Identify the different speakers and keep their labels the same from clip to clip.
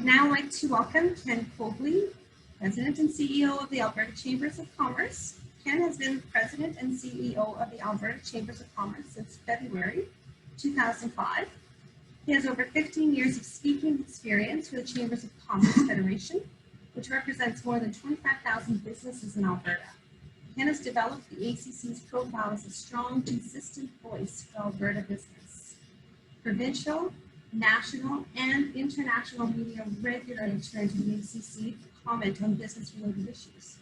Speaker 1: I'd now like to welcome Ken Cobley, President and CEO of the Alberta Chambers of Commerce. Ken has been President and CEO of the Alberta Chambers of Commerce since February 2005. He has over 15 years of speaking experience for the Chambers of Commerce Federation, which represents more than 25,000 businesses in Alberta. Ken has developed the ACC's profile as a strong, consistent voice for Alberta business. Provincial, national, and international media regularly turn to the ACC for comment on business-related issues.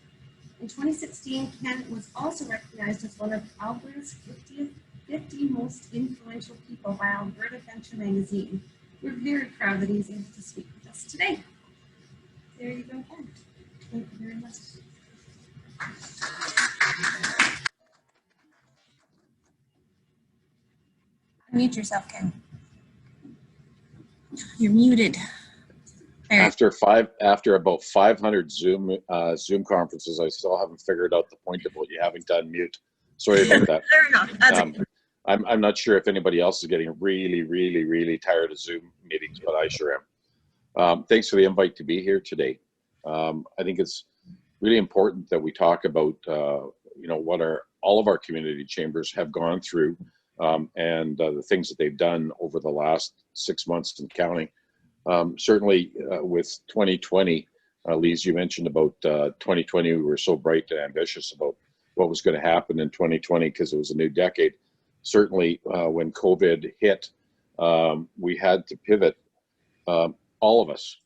Speaker 1: In 2016, Ken was also recognized as one of Alberta's 50 most influential people by Alberta Venture magazine. We're very proud that he's able to speak with us today. There you go, Ken. Thank you very much. Unmute yourself, Ken. You're muted.
Speaker 2: After about 500 Zoom conferences, I still haven't figured out the point about you having to unmute. Sorry about that.
Speaker 1: Fair enough. That's okay.
Speaker 2: I'm not sure if anybody else is getting really tired of Zoom meetings, but I sure am. Thanks for the invite to be here today. I think it's really important that we talk about what all of our community chambers have gone through and the things that they've done over the last 6 months and counting. Certainly with 2020, Lise, you mentioned about 2020, we were so bright and ambitious about what was going to happen in 2020 because it was a new decade. Certainly when COVID hit, we had to pivot, all of us,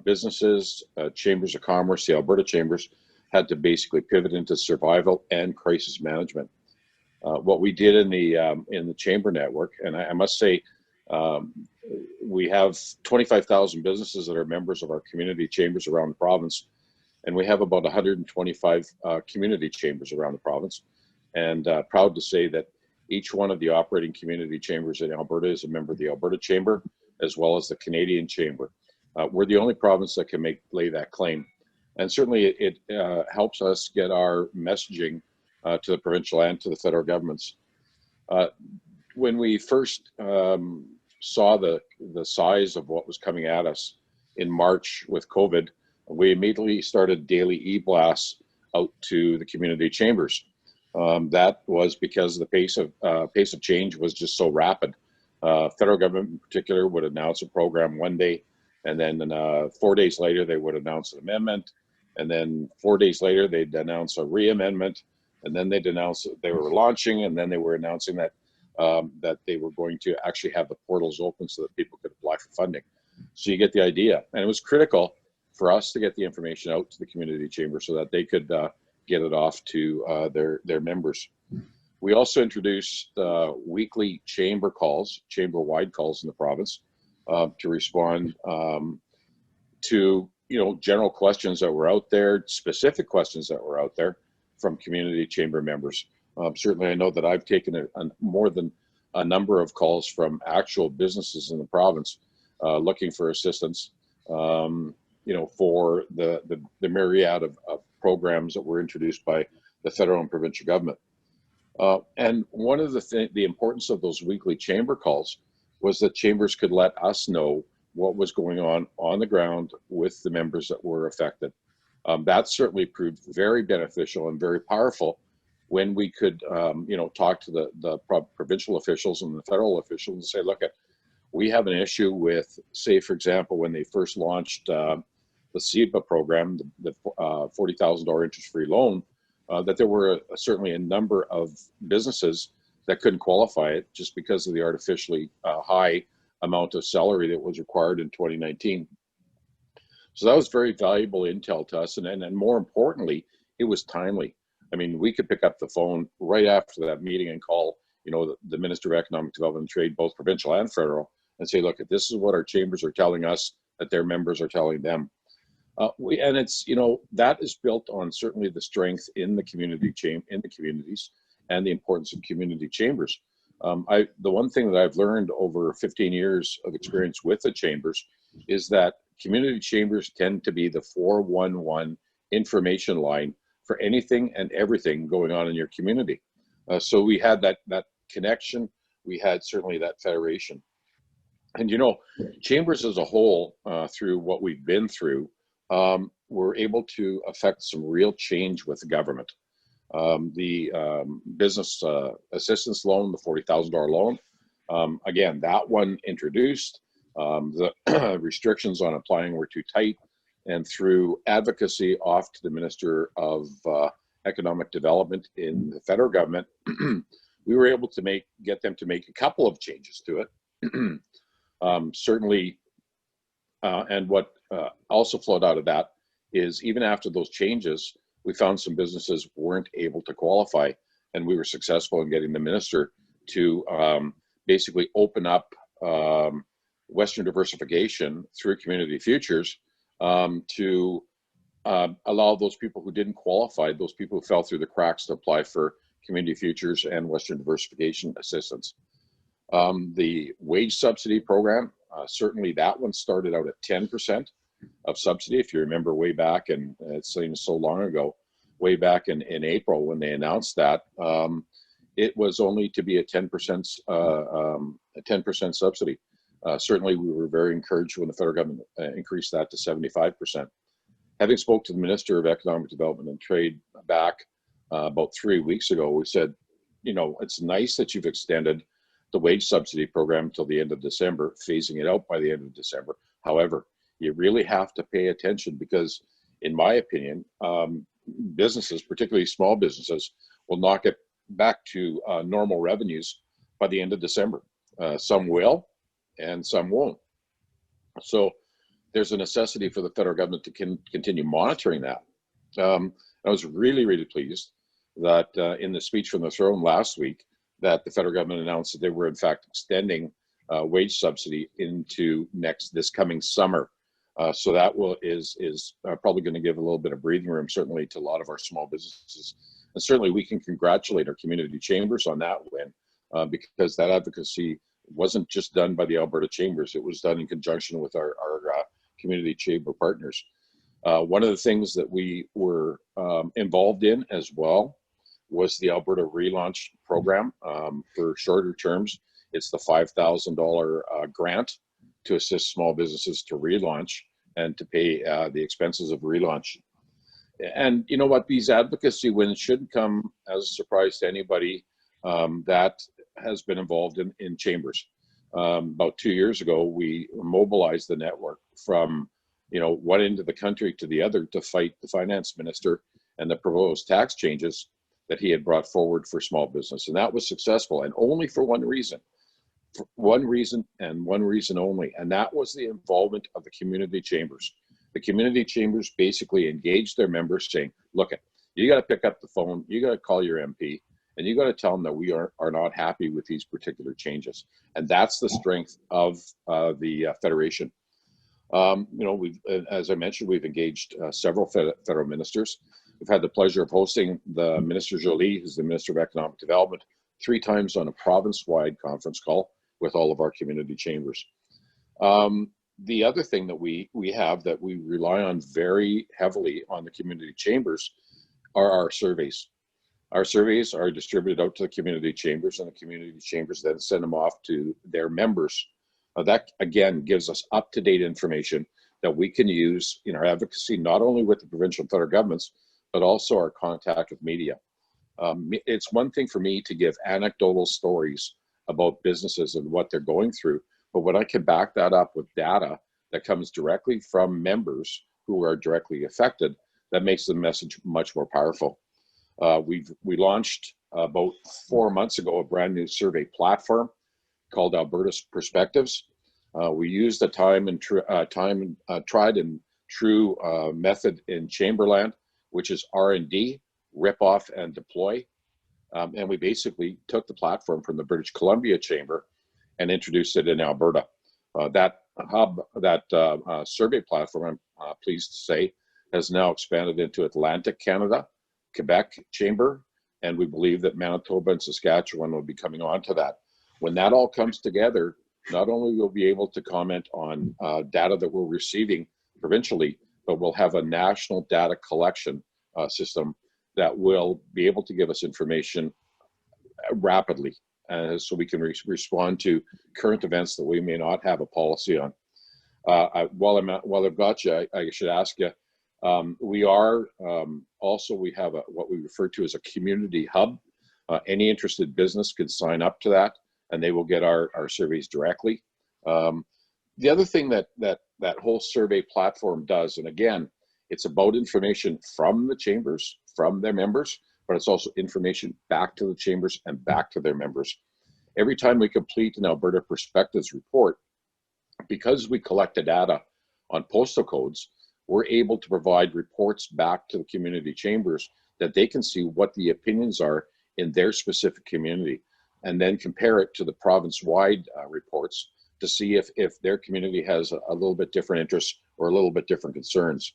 Speaker 2: businesses, chambers of commerce, the Alberta chambers, had to basically pivot into survival and crisis management. What we did in the chamber network, and I must say, we have 25,000 businesses that are members of our community chambers around the province, and we have about 125 community chambers around the province. And proud to say that each one of the operating community chambers in Alberta is a member of the Alberta Chamber, as well as the Canadian Chamber. We're the only province that can lay that claim. And certainly it helps us get our messaging to the provincial and to the federal governments. When we first saw the size of what was coming at us in March with COVID, we immediately started daily e-blasts out to the community chambers. That was because the pace of change was just so rapid. Federal government in particular would announce a program one day, and then 4 days later they would announce an amendment, and then 4 days later they'd announce a re-amendment, and then they'd announce that they were launching, and then they were announcing that that they were going to actually have the portals open so that people could apply for funding. So you get the idea. And it was critical for us to get the information out to the community chamber so that they could get it off to their members. We also introduced weekly chamber calls, chamber-wide calls in the province to respond to general questions that were out there, specific questions that were out there from community chamber members. Certainly, I know that I've taken more than a number of calls from actual businesses in the province looking for assistance, for the myriad of programs that were introduced by the federal and provincial government. And one of the importance of those weekly chamber calls was that chambers could let us know what was going on the ground with the members that were affected. That certainly proved very beneficial and very powerful when we could, talk to the provincial officials and the federal officials and say, look, we have an issue with, say, for example, when they first launched the CEPA program, the $40,000 interest-free loan, that there were certainly a number of businesses that couldn't qualify it just because of the artificially high amount of salary that was required in 2019. So that was very valuable intel to us, and more importantly, it was timely. I mean, we could pick up the phone right after that meeting and call, the Minister of Economic Development and Trade, both provincial and federal, and say, look, this is what our chambers are telling us that their members are telling them. And it's, that is built on certainly the strength in the communities and the importance of community chambers. The one thing that I've learned over 15 years of experience with the chambers is that community chambers tend to be the 411 information line for anything and everything going on in your community. So we had that connection. We had certainly that federation. And chambers as a whole, through what we've been through, we're able to affect some real change with the government. The business assistance loan, the $40,000 loan, again, that one introduced. The restrictions on applying were too tight, and through advocacy off to the Minister of Economic Development in the federal government, we were able to get them to make a couple of changes to it. Certainly, and what also flowed out of that is even after those changes, we found some businesses weren't able to qualify, and we were successful in getting the minister to basically open up Western diversification through community futures to allow those people who didn't qualify, those people who fell through the cracks, to apply for community futures and Western diversification assistance. The wage subsidy program, certainly that one started out at 10% of subsidy. If you remember way back, and it seems so long ago, way back in April when they announced that, it was only to be a 10% subsidy. Certainly we were very encouraged when the federal government increased that to 75%. Having spoke to the Minister of Economic Development and Trade back about 3 weeks ago, we said, it's nice that you've extended the wage subsidy program till the end of December, phasing it out by the end of December. However, you really have to pay attention because, in my opinion, businesses, particularly small businesses, will not get back to normal revenues by the end of December. Some will, and some won't. So there's a necessity for the federal government to continue monitoring that. I was really, really pleased that in the speech from the throne last week, that the federal government announced that they were in fact extending wage subsidy into this coming summer. So that is probably going to give a little bit of breathing room, certainly, to a lot of our small businesses. And certainly we can congratulate our community chambers on that win, because that advocacy wasn't just done by the Alberta Chambers, it was done in conjunction with our community chamber partners. One of the things that we were involved in as well was the Alberta Relaunch Program. For shorter terms, it's the $5,000 grant to assist small businesses to relaunch and to pay the expenses of relaunch. And you know what? These advocacy wins shouldn't come as a surprise to anybody that has been involved in chambers. About 2 years ago, we mobilized the network from one end of the country to the other to fight the finance minister and the proposed tax changes that he had brought forward for small business. And that was successful, and only for one reason. For one reason and one reason only, and that was the involvement of the community chambers. The community chambers basically engaged their members saying, look, you got to pick up the phone, you got to call your MP, and you got to tell them that we are not happy with these particular changes. And that's the strength of the Federation. We've, as I mentioned, we've engaged several federal ministers. We've had the pleasure of hosting the Minister Jolie, who's the Minister of Economic Development, 3 times on a province-wide conference call with all of our community chambers. The other thing that we have that we rely on very heavily on the community chambers are our surveys. Our surveys are distributed out to the community chambers, and the community chambers then send them off to their members. That, again, gives us up-to-date information that we can use in our advocacy, not only with the provincial and federal governments, but also our contact with media. It's one thing for me to give anecdotal stories about businesses and what they're going through, but when I can back that up with data that comes directly from members who are directly affected, that makes the message much more powerful. We launched about 4 months ago a brand new survey platform called Alberta's Perspectives. We used the tried and true method in Chamberland, which is R&D, rip off and deploy. And we basically took the platform from the British Columbia Chamber and introduced it in Alberta. That survey platform, I'm pleased to say, has now expanded into Atlantic Canada, Quebec Chamber, and we believe that Manitoba and Saskatchewan will be coming on to that. When that all comes together, not only will we be able to comment on data that we're receiving provincially, but we'll have a national data collection system that will be able to give us information rapidly. so we can respond to current events that we may not have a policy on. While I've got you, I should ask you, we have what we refer to as a community hub. Any interested business could sign up to that, and they will get our surveys directly. The other thing that whole survey platform does, and again, it's about information from the chambers, from their members, but it's also information back to the chambers and back to their members. Every time we complete an Alberta Perspectives report, because we collect the data on postal codes, we're able to provide reports back to the community chambers that they can see what the opinions are in their specific community, and then compare it to the province-wide reports to see if their community has a little bit different interests or a little bit different concerns.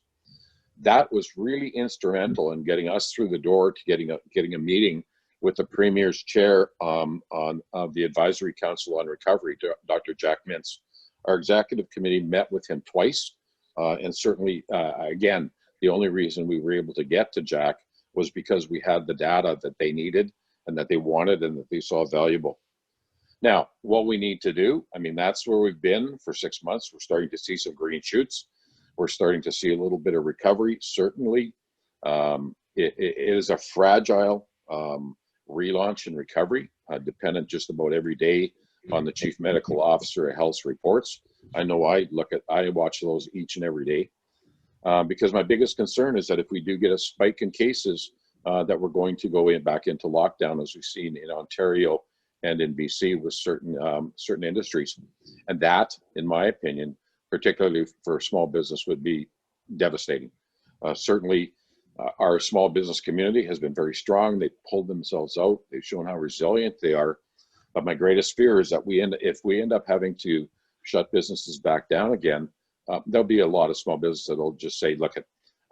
Speaker 2: That was really instrumental in getting us through the door to getting a meeting with the Premier's chair of the Advisory Council on Recovery, Dr. Jack Mintz. Our executive committee met with him twice, and certainly, again, the only reason we were able to get to Jack was because we had the data that they needed and that they wanted and that they saw valuable. Now, what we need to do, I mean, that's where we've been for 6 months. We're starting to see some green shoots. We're starting to see a little bit of recovery, certainly. It is a fragile relaunch and recovery, dependent just about every day on the Chief Medical Officer of Health's reports. I know I watch those each and every day, because my biggest concern is that if we do get a spike in cases, that we're going to go back into lockdown, as we've seen in Ontario and in BC with certain industries. And that, in my opinion, particularly for small business, would be devastating. Certainly, our small business community has been very strong. They've pulled themselves out. They've shown how resilient they are. But my greatest fear is that if we end up having to shut businesses back down again, there'll be a lot of small businesses that'll just say, look,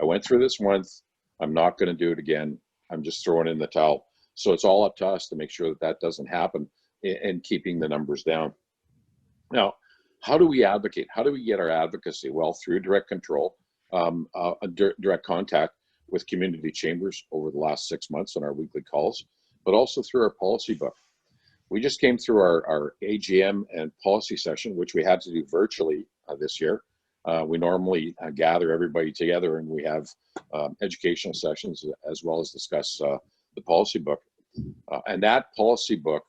Speaker 2: I went through this once. I'm not going to do it again. I'm just throwing in the towel. So it's all up to us to make sure that doesn't happen and keeping the numbers down. Now, how do we advocate? How do we get our advocacy? Well, through direct control, direct contact with community chambers over the last 6 months on our weekly calls, but also through our policy book. We just came through our AGM and policy session, which we had to do virtually this year. We normally gather everybody together and we have educational sessions as well as discuss the policy book. And that policy book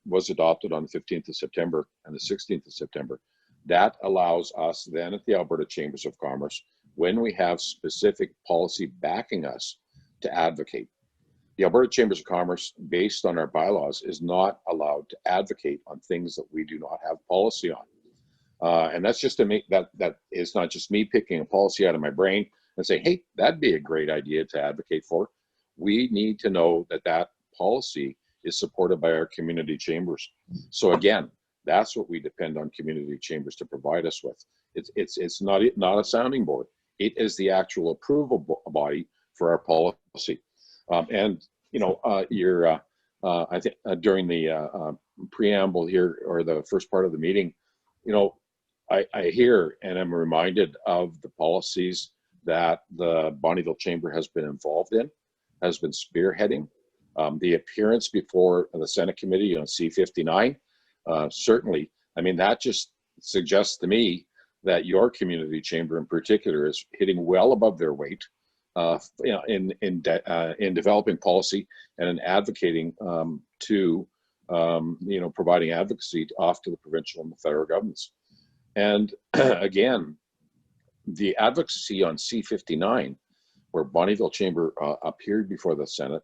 Speaker 2: was adopted on the 15th of September and the 16th of September. That allows us then at the Alberta Chambers of Commerce, when we have specific policy backing us, to advocate. The Alberta Chambers of Commerce, based on our bylaws, is not allowed to advocate on things that we do not have policy on. And that's just to make that is not just me picking a policy out of my brain and say, hey, that'd be a great idea to advocate for. We need to know that policy is supported by our community chambers. So again, that's what we depend on community chambers to provide us with. It's not a sounding board. It is the actual approval body for our policy. And I think during the preamble here, or the first part of the meeting, I hear and I'm reminded of the policies that the Bonnyville Chamber has been involved in, has been spearheading. The appearance before the Senate Committee on C-59, certainly, I mean, that just suggests to me that your community chamber in particular is hitting well above their weight in developing policy and in advocating to providing advocacy off to the provincial and the federal governments. And again, the advocacy on C-59, where Bonnyville Chamber appeared before the Senate,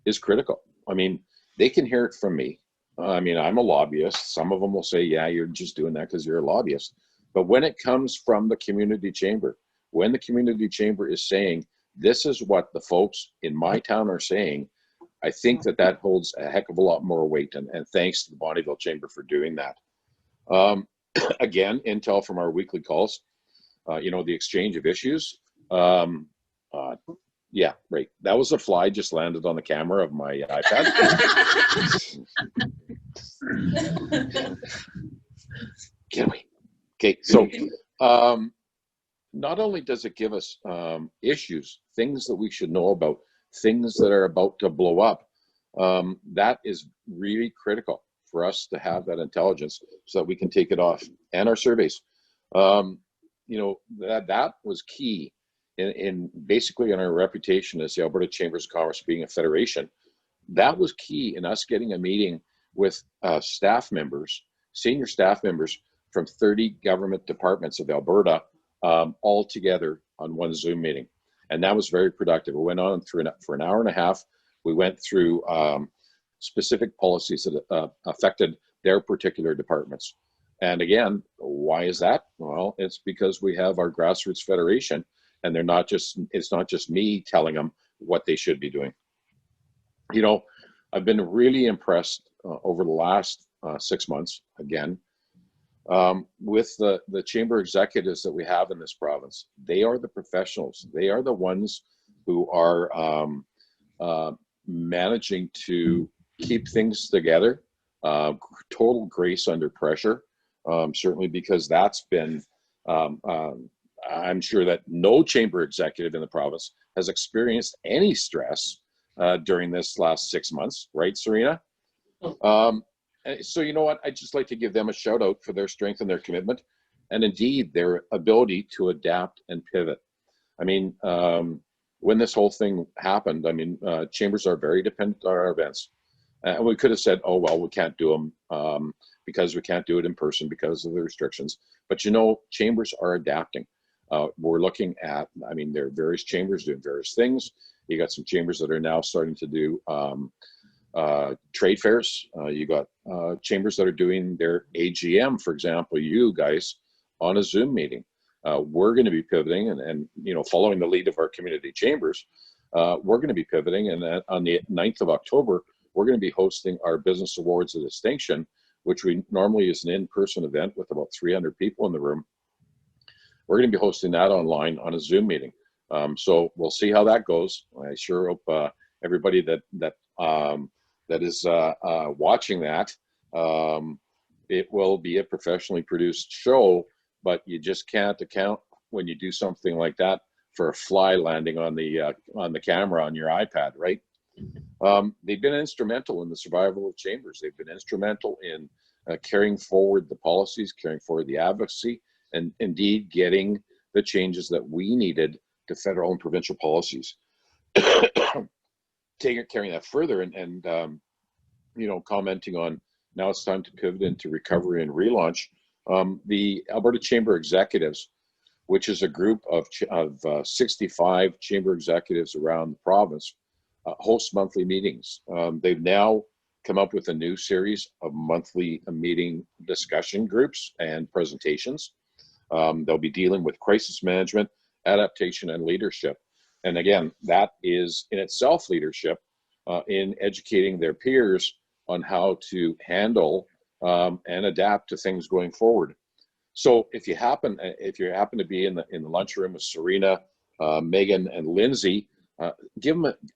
Speaker 2: is critical. I mean, they can hear it from me. I mean, I'm a lobbyist. Some of them will say, yeah, you're just doing that because you're a lobbyist. But when it comes from the community chamber, when the community chamber is saying, this is what the folks in my town are saying, I think that holds a heck of a lot more weight. And thanks to the Bonnyville Chamber for doing that. Again, intel from our weekly calls, the exchange of issues. Yeah, right. That was a fly just landed on the camera of my iPad. Get away. Okay, so not only does it give us issues, things that we should know about, things that are about to blow up, that is really critical for us to have that intelligence so that we can take it off. And our surveys, that was key in basically in our reputation as the Alberta Chambers of Commerce being a federation. That was key in us getting a meeting with staff members, senior staff members from 30 government departments of Alberta, all together on one Zoom meeting. And that was very productive. We went on for an hour and a half. We went through specific policies that affected their particular departments. And again, why is that? Well, it's because we have our grassroots federation, and it's not just me telling them what they should be doing. I've been really impressed over the last 6 months, again, with the chamber executives that we have in this province. They are the professionals. They are the ones who are managing to keep things together, total grace under pressure, certainly because that's been, I'm sure that no chamber executive in the province has experienced any stress during this last 6 months, right, Serena? So you know what? I'd just like to give them a shout out for their strength and their commitment, and indeed their ability to adapt and pivot. I mean, when this whole thing happened, chambers are very dependent on our events. And we could have said, oh, well, we can't do them because we can't do it in person because of the restrictions. But chambers are adapting. We're looking at, there are various chambers doing various things. You got some chambers that are now starting to do trade fairs. You got chambers that are doing their AGM, for example, you guys on a Zoom meeting. We're going to be pivoting and following the lead of our community chambers, we're going to be pivoting. And on the 9th of October, we're going to be hosting our Business Awards of Distinction, which we normally is an in-person event with about 300 people in the room. We're going to be hosting that online on a Zoom meeting. So we'll see how that goes. I sure hope everybody that is watching that, it will be a professionally produced show, but you just can't account when you do something like that for a fly landing on the camera on your iPad, right? They've been instrumental in the survival of chambers. They've been instrumental in carrying forward the policies, carrying forward the advocacy, and indeed getting the changes that we needed to federal and provincial policies. Carrying that further and commenting on now it's time to pivot into recovery and relaunch. The Alberta Chamber Executives, which is a group of 65 chamber executives around the province, host monthly meetings. They've now come up with a new series of monthly meeting discussion groups and presentations. They'll be dealing with crisis management, adaptation, and leadership. And again, that is in itself leadership in educating their peers on how to handle and adapt to things going forward. So if you happen to be in the lunchroom with Serena, Megan, and Lindsay,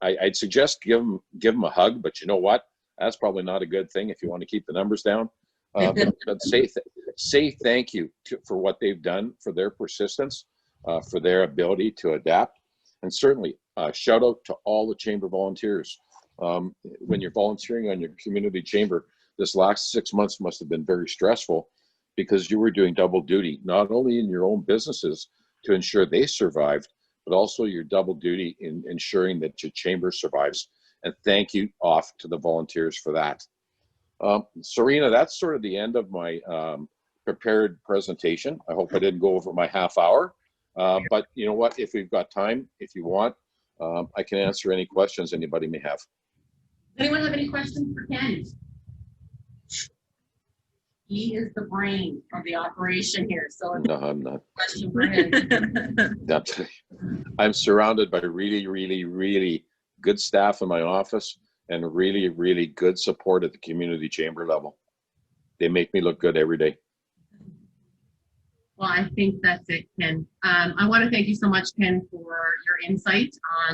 Speaker 2: I'd suggest give them a hug. But you know what? That's probably not a good thing if you want to keep the numbers down. But say thank you for what they've done, for their persistence, for their ability to adapt, and certainly shout out to all the chamber volunteers. When you're volunteering on your community chamber, this last 6 months must have been very stressful because you were doing double duty, not only in your own businesses to ensure they survived, but also your double duty in ensuring that your chamber survives. And thank you off to the volunteers for that. Serena, that's sort of the end of my prepared presentation. I hope I didn't go over my half hour, but you know what, if we've got time, if you want, I can answer any questions anybody may have.
Speaker 3: Anyone have any questions for Ken? He is the brain of the operation here. So
Speaker 2: no, I'm not.
Speaker 3: Question for him.
Speaker 2: I'm surrounded by really, really, really good staff in my office and really, really good support at the community chamber level. They make me look good every day.
Speaker 3: Well, I think that's it, Ken. I want to thank you so much, Ken, for your insight on